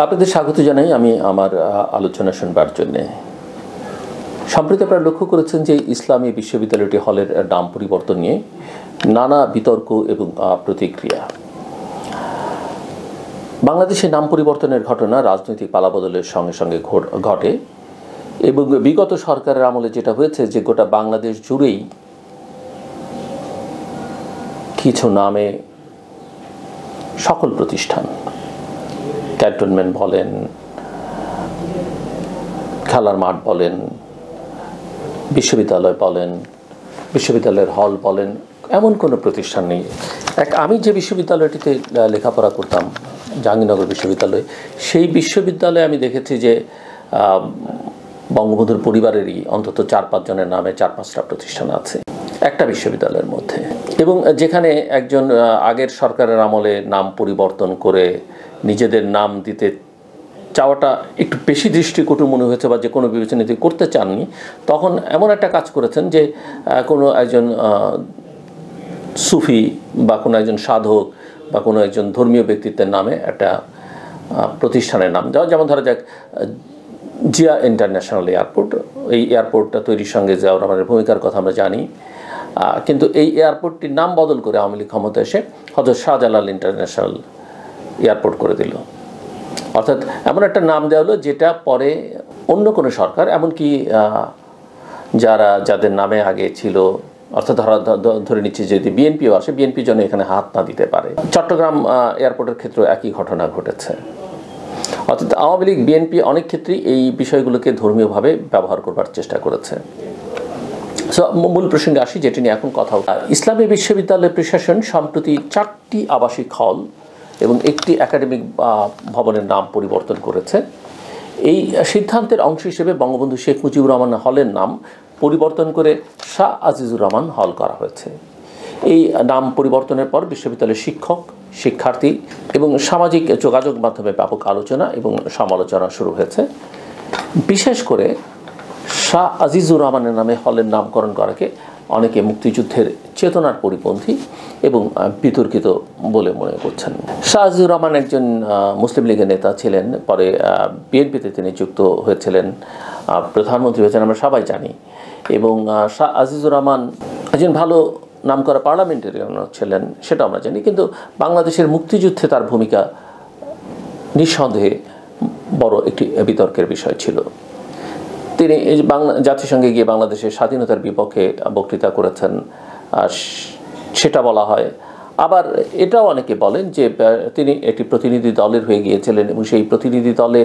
আপনাদের স্বাগত জানাই আমি আমার আলোচনা শুনবার জন্যে। সম্প্রতি আপনারা লক্ষ্য করেছেন যে ইসলামী বিশ্ববিদ্যালয়টি হলের নাম পরিবর্তন নিয়ে নানা বিতর্ক এবং প্রতিক্রিয়া। বাংলাদেশে নাম পরিবর্তনের ঘটনা রাজনৈতিক পালাবদলের সঙ্গে সঙ্গে ঘটে এবং বিগত সরকারের আমলে যেটা হয়েছে যে গোটা বাংলাদেশ জুড়েই কিছু নামে সকল প্রতিষ্ঠান, ক্যান্টনমেন্ট বলেন, খেলার মাঠ বলেন, বিশ্ববিদ্যালয় বলেন, বিশ্ববিদ্যালয়ের হল বলেন, এমন কোনো প্রতিষ্ঠান নেই। আমি যে বিশ্ববিদ্যালয়টিতে লেখাপড়া করতাম, জাহাঙ্গীরনগর বিশ্ববিদ্যালয়, সেই বিশ্ববিদ্যালয়ে আমি দেখেছি যে বঙ্গবন্ধুর পরিবারেরই অন্তত 4-5 জনের নামে 4-5টা প্রতিষ্ঠান আছে একটা বিশ্ববিদ্যালয়ের মধ্যে। এবং যেখানে একজন আগের সরকারের আমলে নাম পরিবর্তন করে নিজেদের নাম দিতে চাওয়াটা একটু বেশি দৃষ্টিকটু মনে হয়েছে বা যে কোনো বিবেচনা করতে চাননি, তখন এমন একটা কাজ করেছেন যে কোনো একজন সুফি বা কোনো একজন সাধক বা কোনো একজন ধর্মীয় ব্যক্তিত্বের নামে একটা প্রতিষ্ঠানের নাম দেওয়া। যেমন ধরা যাক জিয়া ইন্টারন্যাশনাল এয়ারপোর্ট, এই এয়ারপোর্টটা তৈরির সঙ্গে জিয়াউর রহমানের ভূমিকার কথা আমরা জানি, কিন্তু এই এয়ারপোর্টটির নাম বদল করে আওয়ামী লীগ ক্ষমতা এসে হযরত শাহজালাল ইন্টারন্যাশনাল এয়ারপোর্ট করে দিল। অর্থাৎ এমন একটা নাম দেওয়া হলো যেটা পরে অন্য কোনো সরকার, এমনকি যাদের নামে আগে ছিল, অর্থাৎ ধরে নিচ্ছি যদি বিএনপিও আসে, বিএনপি যেন এখানে হাত না দিতে পারে। চট্টগ্রাম এয়ারপোর্টের ক্ষেত্রে একই ঘটনা ঘটেছে। অর্থাৎ আওয়ামী লীগ বিএনপি অনেক ক্ষেত্রেই এই বিষয়গুলোকে ধর্মীয়ভাবে ব্যবহার করবার চেষ্টা করেছে। মূল প্রসঙ্গে আসি, যেটি নিয়ে এখন কথা হলো। ইসলামী বিশ্ববিদ্যালয় প্রশাসন সম্প্রতি 4টি আবাসিক হল এবং একটি একাডেমিক ভবনের নাম পরিবর্তন করেছে। এই সিদ্ধান্তের অংশ হিসেবে বঙ্গবন্ধু শেখ মুজিবুর রহমান হলের নাম পরিবর্তন করে শাহ আজিজুর রহমান হল করা হয়েছে। এই নাম পরিবর্তনের পর বিশ্ববিদ্যালয়ের শিক্ষক, শিক্ষার্থী এবং সামাজিক যোগাযোগ মাধ্যমে ব্যাপক আলোচনা এবং সমালোচনা শুরু হয়েছে। বিশেষ করে শাহ আজিজুর রহমানের নামে হলের নামকরণ করাকে অনেকে মুক্তিযুদ্ধের চেতনার পরিপন্থী এবং বিতর্কিত বলে মনে করছেন। শাহ আজিজুর রহমান একজন মুসলিম লীগের নেতা ছিলেন, পরে বিএনপিতে তিনি যুক্ত হয়েছিলেন, প্রধানমন্ত্রী হয়েছেন, আমরা সবাই জানি। এবং শাহ আজিজুর রহমান একজন ভালো নামকরা পার্লামেন্টারিয়ান ছিলেন, সেটা আমরা জানি। কিন্তু বাংলাদেশের মুক্তিযুদ্ধে তার ভূমিকা নিঃসন্দেহে বড় একটি বিতর্কের বিষয় ছিল। তিনি জাতিসংঘে গিয়ে বাংলাদেশের স্বাধীনতার বিপক্ষে বক্তৃতা করেছেন, সেটা বলা হয়। আবার এটাও অনেকে বলেন যে তিনি একটি প্রতিনিধি দলের হয়ে গিয়েছিলেন এবং সেই প্রতিনিধি দলে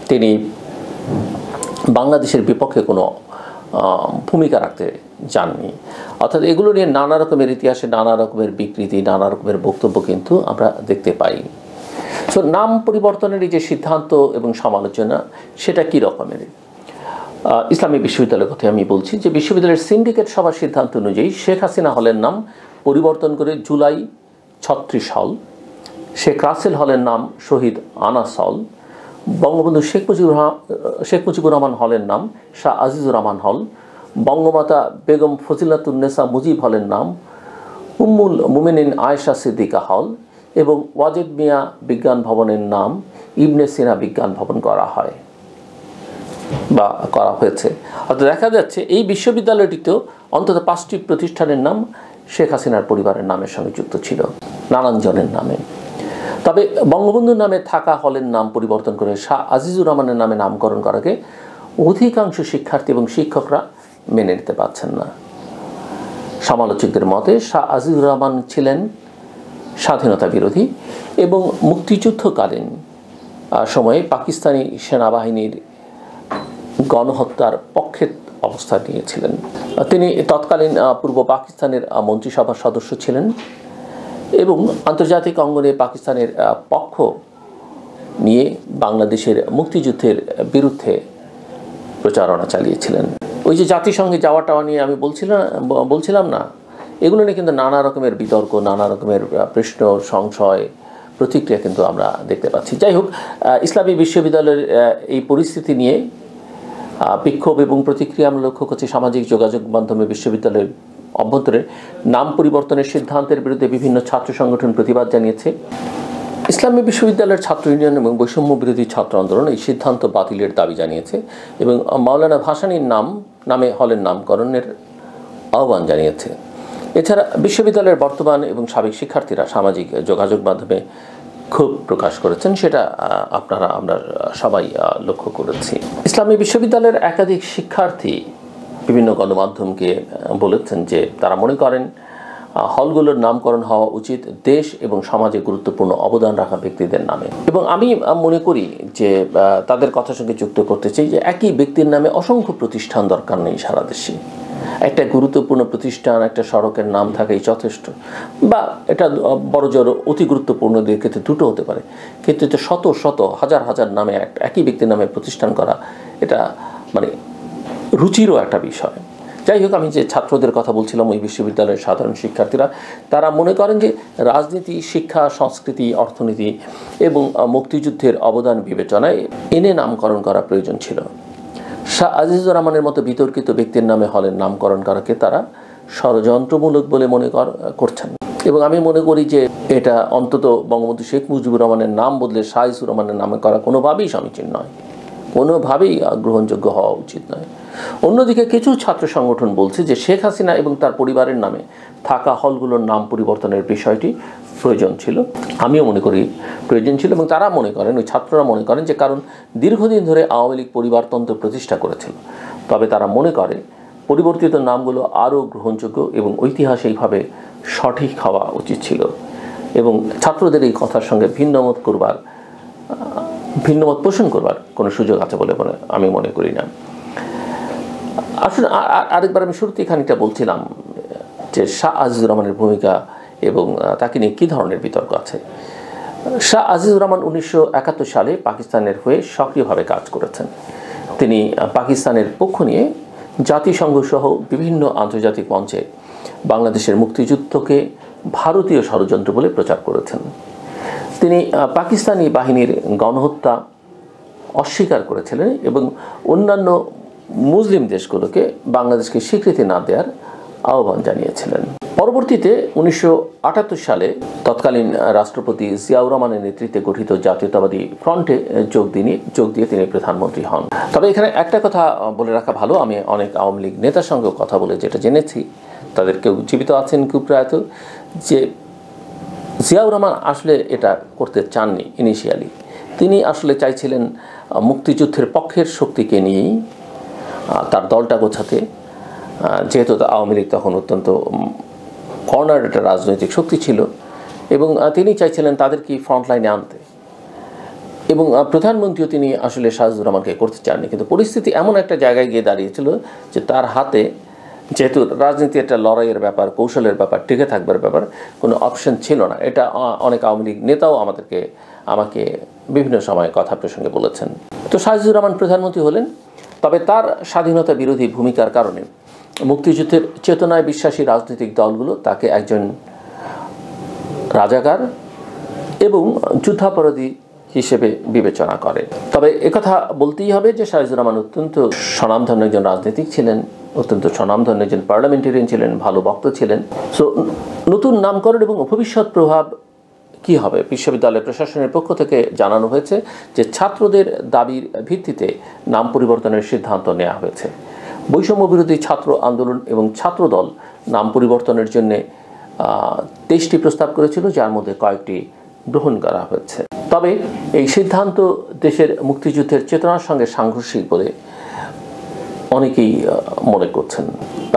তিনি বাংলাদেশের বিপক্ষে কোনো ভূমিকা রাখতে যাননি। অর্থাৎ এগুলো নিয়ে নানা রকমের ইতিহাসে নানা রকমের বিকৃতি, নানা রকমের বক্তব্য কিন্তু আমরা দেখতে পাই। নাম পরিবর্তনের এই যে সিদ্ধান্ত এবং সমালোচনা, সেটা কী রকমের? ইসলামী বিশ্ববিদ্যালয়ের কথা আমি বলছি যে বিশ্ববিদ্যালয়ের সিন্ডিকেট সভার সিদ্ধান্ত অনুযায়ী শেখ হাসিনা হলের নাম পরিবর্তন করে জুলাই 36 হল, শেখ রাসেল হলের নাম শহীদ আনাস হল, বঙ্গবন্ধু শেখ মুজিবুর রহমান হলের নাম শাহ আজিজুর রহমান হল, বঙ্গমাতা বেগম ফজিলাতুন্নেসা মুজিব হলের নাম উম্মুল মুমিনিন আয়েশা সিদ্দিকা হল এবং ওয়াজেদ মিয়া বিজ্ঞান ভবনের নাম ইবনে সিনা বিজ্ঞান ভবন করা হয়েছে। অর্থাৎ দেখা যাচ্ছে এই বিশ্ববিদ্যালয়টিতেও অন্তত 5টি প্রতিষ্ঠানের নাম শেখ হাসিনার পরিবারের নামের সঙ্গে যুক্ত ছিল, নানান জনের নামে। তবে বঙ্গবন্ধুর নামে থাকা হলের নাম পরিবর্তন করে শাহ আজিজুর রহমানের নামে নামকরণ করাকে অধিকাংশ শিক্ষার্থী এবং শিক্ষকরা মেনে নিতে পারছেন না। সমালোচকদের মতে শাহ আজিজুর রহমান ছিলেন স্বাধীনতা বিরোধী এবং মুক্তিযুদ্ধকালীন সময়ে পাকিস্তানি সেনাবাহিনীর গণহত্যার পক্ষে অবস্থান নিয়েছিলেন। তিনি তৎকালীন পূর্ব পাকিস্তানের মন্ত্রিসভার সদস্য ছিলেন এবং আন্তর্জাতিক অঙ্গনে পাকিস্তানের পক্ষ নিয়ে বাংলাদেশের মুক্তিযুদ্ধের বিরুদ্ধে প্রচারণা চালিয়েছিলেন। ওই যে জাতিসংঘে যাওয়াটা নিয়ে আমি বলছিলাম না, এগুলো নিয়ে কিন্তু নানা রকমের বিতর্ক, নানা রকমের প্রশ্ন, সংশয়, প্রতিক্রিয়া কিন্তু আমরা দেখতে পাচ্ছি। যাই হোক, ইসলামী বিশ্ববিদ্যালয়ের এই পরিস্থিতি নিয়ে বিক্ষোভ এবং প্রতিক্রিয়া আমরা লক্ষ্য করছি সামাজিক যোগাযোগ মাধ্যমে। বিশ্ববিদ্যালয়ের অভ্যন্তরে নাম পরিবর্তনের সিদ্ধান্তের বিরুদ্ধে বিভিন্ন ছাত্র সংগঠন প্রতিবাদ জানিয়েছে। ইসলামী বিশ্ববিদ্যালয়ের ছাত্র ইউনিয়ন এবং বৈষম্য বিরোধী ছাত্র আন্দোলন এই সিদ্ধান্ত বাতিলের দাবি জানিয়েছে এবং মাওলানা ভাসানীর নামে হলের নামকরণের আহ্বান জানিয়েছে। এছাড়া বিশ্ববিদ্যালয়ের বর্তমান এবং সাবেক শিক্ষার্থীরা সামাজিক যোগাযোগ মাধ্যমে ক্ষোভ প্রকাশ করেছেন, সেটা আমরা সবাই লক্ষ্য করেছি। ইসলামী বিশ্ববিদ্যালয়ের একাধিক শিক্ষার্থী বিভিন্ন গণমাধ্যমকে বলেছেন যে তারা মনে করেন হলগুলোর নামকরণ হওয়া উচিত দেশ এবং সমাজে গুরুত্বপূর্ণ অবদান রাখা ব্যক্তিদের নামে। এবং আমি মনে করি যে তাদের কথার সঙ্গে যুক্ত করতে চাই যে একই ব্যক্তির নামে অসংখ্য প্রতিষ্ঠান দরকার নেই সারা দেশে। একটা গুরুত্বপূর্ণ প্রতিষ্ঠান, একটা সড়কের নাম থাকাই যথেষ্ট, বা এটা বড়জোর অতি গুরুত্বপূর্ণদের ক্ষেত্রে দুটো হতে পারে, কিন্তু এটা শত শত হাজার হাজার নামে একই ব্যক্তির নামে প্রতিষ্ঠান করা এটা মানে রুচিরও একটা বিষয়। যাই হোক, আমি যে ছাত্রদের কথা বলছিলাম, ওই বিশ্ববিদ্যালয়ের সাধারণ শিক্ষার্থীরা তারা মনে করেন যে রাজনীতি, শিক্ষা, সংস্কৃতি, অর্থনীতি এবং মুক্তিযুদ্ধের অবদান বিবেচনায় এনে নামকরণ করা প্রয়োজন ছিল। শাহ আজিজুর রহমানের মতো বিতর্কিত ব্যক্তির নামে হলের নামকরণ করাকে তারা ষড়যন্ত্রমূলক বলে মনে করছেন। এবং আমি মনে করি যে এটা অন্তত বঙ্গবন্ধু শেখ মুজিবুর রহমানের নাম বদলে শাহ আজিজুর রহমানের নামে করা কোনোভাবেই সমীচীন নয়, কোনোভাবেই গ্রহণযোগ্য হওয়া উচিত নয়। অন্যদিকে কিছু ছাত্র সংগঠন বলছে যে শেখ হাসিনা এবং তার পরিবারের নামে থাকা হলগুলোর নাম পরিবর্তনের বিষয়টি প্রয়োজন ছিল। আমিও মনে করি প্রয়োজন ছিল, এবং তারা মনে করেন, ওই ছাত্ররা মনে করেন যে কারণ দীর্ঘদিন ধরে আওয়ামী লীগ পরিবারতন্ত্র প্রতিষ্ঠা করেছিল, তবে তারা মনে করে পরিবর্তিত নামগুলো আরও গ্রহণযোগ্য এবং ঐতিহাসিকভাবে সঠিক হওয়া উচিত ছিল। এবং ছাত্রদের এই কথার সঙ্গে ভিন্নমত পোষণ করবার কোনো সুযোগ আছে বলে আমি মনে করি না। আসলে আরেকবার আমি শুরুতেই খানিকটা বলছিলাম যে শাহ আজিজুর রহমানের ভূমিকা এবং তাকে নিয়ে কী ধরনের বিতর্ক আছে। শাহ আজিজুর রহমান 1971 সালে পাকিস্তানের হয়ে সক্রিয়ভাবে কাজ করেছেন। তিনি পাকিস্তানের পক্ষ নিয়ে জাতিসংঘ সহ বিভিন্ন আন্তর্জাতিক মঞ্চে বাংলাদেশের মুক্তিযুদ্ধকে ভারতীয় ষড়যন্ত্র বলে প্রচার করেছেন। তিনি পাকিস্তানি বাহিনীর গণহত্যা অস্বীকার করেছিলেন এবং অন্যান্য মুসলিম দেশগুলোকে বাংলাদেশকে স্বীকৃতি না দেওয়ার আহ্বান জানিয়েছিলেন। পরবর্তীতে 1978 সালে তৎকালীন রাষ্ট্রপতি জিয়াউর রহমানের নেতৃত্বে গঠিত জাতীয়তাবাদী ফ্রন্টে যোগ দিয়ে তিনি প্রধানমন্ত্রী হন। তবে এখানে একটা কথা বলে রাখা ভালো, আমি অনেক আওয়ামী লীগ নেতার সঙ্গেও কথা বলে যেটা জেনেছি, তাদের কেউ জীবিত আছেন, কেউ প্রয়াত, যে জিয়াউর রহমান আসলে এটা করতে চাননি ইনিশিয়ালি। তিনি আসলে চাইছিলেন মুক্তিযুদ্ধের পক্ষের শক্তিকে নিয়েই তার দলটা গোছাতে, যেহেতু আওয়ামী লীগ তখন অত্যন্ত কর্নার একটা রাজনৈতিক শক্তি ছিল, এবং তিনি চাইছিলেন তাদেরকে ফ্রন্টলাইনে আনতে, এবং প্রধানমন্ত্রীও তিনি আসলে শাহ আজিজুর রহমানকে করতে চাননি। কিন্তু পরিস্থিতি এমন একটা জায়গায় গিয়ে দাঁড়িয়েছিল যে তার হাতে, যেহেতু রাজনীতি একটা লড়াইয়ের ব্যাপার, কৌশলের ব্যাপার, টিকে থাকবার ব্যাপার, কোনো অপশন ছিল না। এটা অনেক আওয়ামী লীগ নেতাও আমাকে বিভিন্ন সময় কথা প্রসঙ্গে বলেছেন। তো শাহ আজিজুর রহমান প্রধানমন্ত্রী হলেন, তবে তার স্বাধীনতা বিরোধী ভূমিকার কারণে মুক্তিযুদ্ধের চেতনায় বিশ্বাসী রাজনৈতিক দলগুলো তাকে একজন রাজাকার এবং যুদ্ধাপরাধী হিসেবে বিবেচনা করে। তবে একথা বলতেই হবে যে শাহ আজিজুর রহমান অত্যন্ত স্বনামধন্য একজন রাজনীতিক ছিলেন, অত্যন্ত স্বনামধন্য একজন পার্লামেন্টেরিয়ান ছিলেন, ভালো বক্তা ছিলেন। সো নতুন নামকরণ এবং ভবিষ্যৎ প্রভাব কী হবে, বিশ্ববিদ্যালয় প্রশাসনের পক্ষ থেকে জানানো হয়েছে যে ছাত্রদের দাবির ভিত্তিতে নাম পরিবর্তনের সিদ্ধান্ত নেওয়া হয়েছে। বৈষম্য বিরোধী ছাত্র আন্দোলন এবং ছাত্রদল নাম পরিবর্তনের জন্য 23টি প্রস্তাব করেছিল, যার মধ্যে কয়েকটি গ্রহণ করা হয়েছে। তবে এই সিদ্ধান্ত দেশের মুক্তিযুদ্ধের চেতনার সঙ্গে সাংঘর্ষিক বলে অনেকেই মনে করছেন।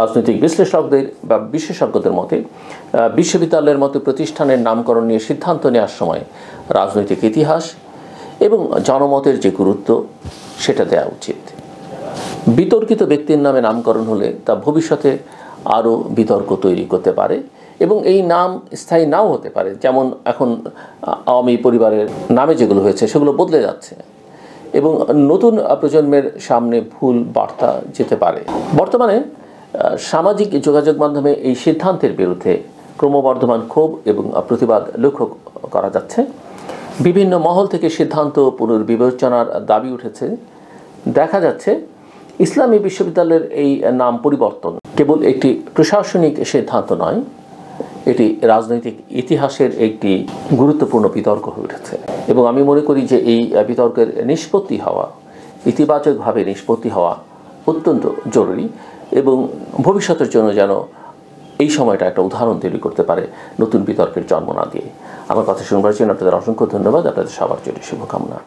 রাজনৈতিক বিশ্লেষকদের বা বিশেষজ্ঞদের মতে বিশ্ববিদ্যালয়ের মতো প্রতিষ্ঠানের নামকরণ নিয়ে সিদ্ধান্ত নেওয়ার সময় রাজনৈতিক ইতিহাস এবং জনমতের যে গুরুত্ব সেটা দেওয়া উচিত। বিতর্কিত ব্যক্তির নামে নামকরণ হলে তা ভবিষ্যতে আরও বিতর্ক তৈরি করতে পারে এবং এই নাম স্থায়ী নাও হতে পারে। যেমন এখন আওয়ামী পরিবারের নামে যেগুলো হয়েছে সেগুলো বদলে যাচ্ছে এবং নতুন প্রজন্মের সামনে ভুল বার্তা যেতে পারে। বর্তমানে সামাজিক যোগাযোগ মাধ্যমে এই সিদ্ধান্তের বিরুদ্ধে ক্রমবর্ধমান ক্ষোভ এবং প্রতিবাদ লক্ষ্য করা যাচ্ছে। বিভিন্ন মহল থেকে সিদ্ধান্ত পুনর্বিবেচনার দাবি উঠেছে। দেখা যাচ্ছে ইসলামী বিশ্ববিদ্যালয়ের এই নাম পরিবর্তন কেবল একটি প্রশাসনিক সিদ্ধান্ত নয়, এটি রাজনৈতিক ইতিহাসের একটি গুরুত্বপূর্ণ বিতর্ক হয়ে উঠেছে এবং আমি মনে করি যে এই বিতর্কের নিষ্পত্তি হওয়া, ইতিবাচকভাবে নিষ্পত্তি হওয়া অত্যন্ত জরুরি এবং ভবিষ্যতের জন্য যেন এই সময়টা একটা উদাহরণ তৈরি করতে পারে নতুন বিতর্কের জন্ম না দিয়ে। আমার কথা শুনবার জন্য আপনাদের অসংখ্য ধন্যবাদ। আপনাদের সবার জন্য শুভকামনা।